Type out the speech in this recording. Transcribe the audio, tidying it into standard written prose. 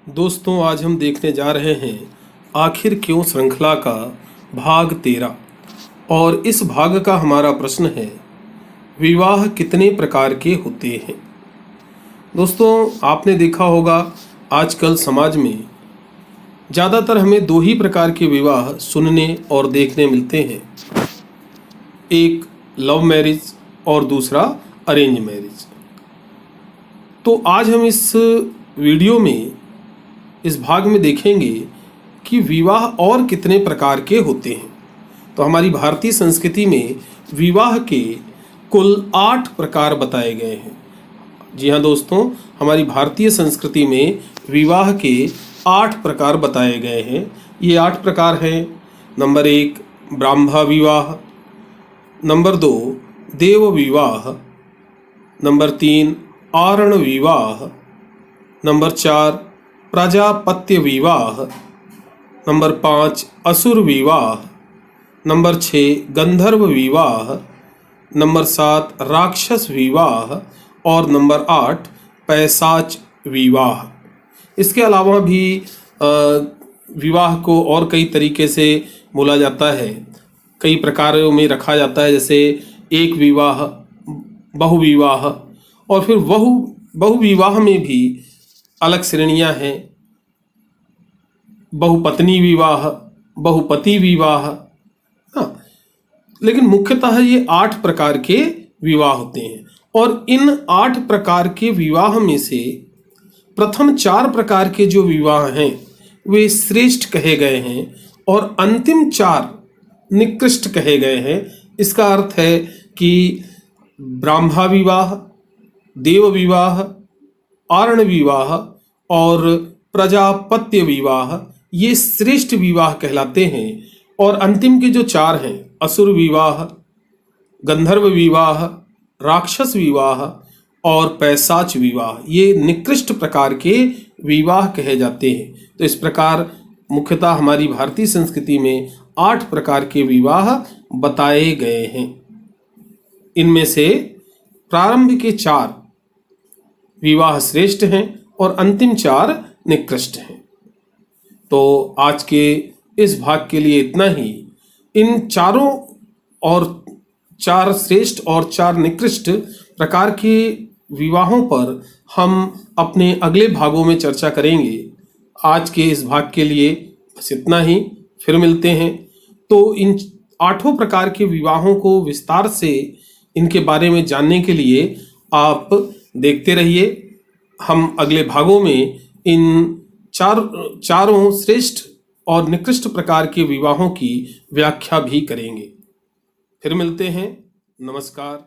दोस्तों, आज हम देखने जा रहे हैं आखिर क्यों श्रृंखला का भाग 13। और इस भाग का हमारा प्रश्न है, विवाह कितने प्रकार के होते हैं। दोस्तों, आपने देखा होगा आजकल समाज में ज़्यादातर हमें दो ही प्रकार के विवाह सुनने और देखने मिलते हैं, एक लव मैरिज और दूसरा अरेंज मैरिज। तो आज हम इस वीडियो में इस भाग में देखेंगे कि विवाह और कितने प्रकार के होते हैं। तो हमारी भारतीय संस्कृति में विवाह के कुल 8 प्रकार बताए गए हैं। जी हाँ दोस्तों, हमारी भारतीय संस्कृति में विवाह के 8 प्रकार बताए गए हैं। ये 8 प्रकार हैं। नंबर 1 ब्राह्मण विवाह, नंबर 2 देव विवाह, नंबर 3 आरण विवाह, नंबर 4 प्रजापत्य विवाह, नंबर 5 असुर विवाह, नंबर 6 गंधर्व विवाह, नंबर 7 राक्षस विवाह और नंबर 8 पैशाच विवाह। इसके अलावा भी विवाह को और कई तरीके से बोला जाता है, कई प्रकारों में रखा जाता है, जैसे एक विवाह, बहुविवाह और फिर बहुविवाह में भी अलग श्रेणियां हैं। बहुपत्नी विवाह, बहुपति विवाह, हाँ, लेकिन मुख्यतः ये 8 प्रकार के विवाह होते हैं। और इन 8 प्रकार के विवाह में से प्रथम 4 प्रकार के जो विवाह हैं वे श्रेष्ठ कहे गए हैं और अंतिम 4 निकृष्ट कहे गए हैं। इसका अर्थ है कि ब्राह्मण विवाह, देव विवाह, आरण विवाह और प्रजापत्य विवाह ये श्रेष्ठ विवाह कहलाते हैं। और अंतिम के जो 4 हैं, असुर विवाह, गंधर्व विवाह, राक्षस विवाह और पैशाच विवाह, ये निकृष्ट प्रकार के विवाह कहे जाते हैं। तो इस प्रकार मुख्यतः हमारी भारतीय संस्कृति में 8 प्रकार के विवाह बताए गए हैं। इनमें से प्रारंभ के 4 विवाह श्रेष्ठ हैं और अंतिम 4 निकृष्ट हैं। तो आज के इस भाग के लिए इतना ही। इन चारों और 4 श्रेष्ठ और 4 निकृष्ट प्रकार के विवाहों पर हम अपने अगले भागों में चर्चा करेंगे। आज के इस भाग के लिए बस इतना ही, फिर मिलते हैं। तो इन 8 प्रकार के विवाहों को विस्तार से इनके बारे में जानने के लिए आप देखते रहिए। हम अगले भागों में इन चारों श्रेष्ठ और निकृष्ट प्रकार के विवाहों की व्याख्या भी करेंगे। फिर मिलते हैं। नमस्कार।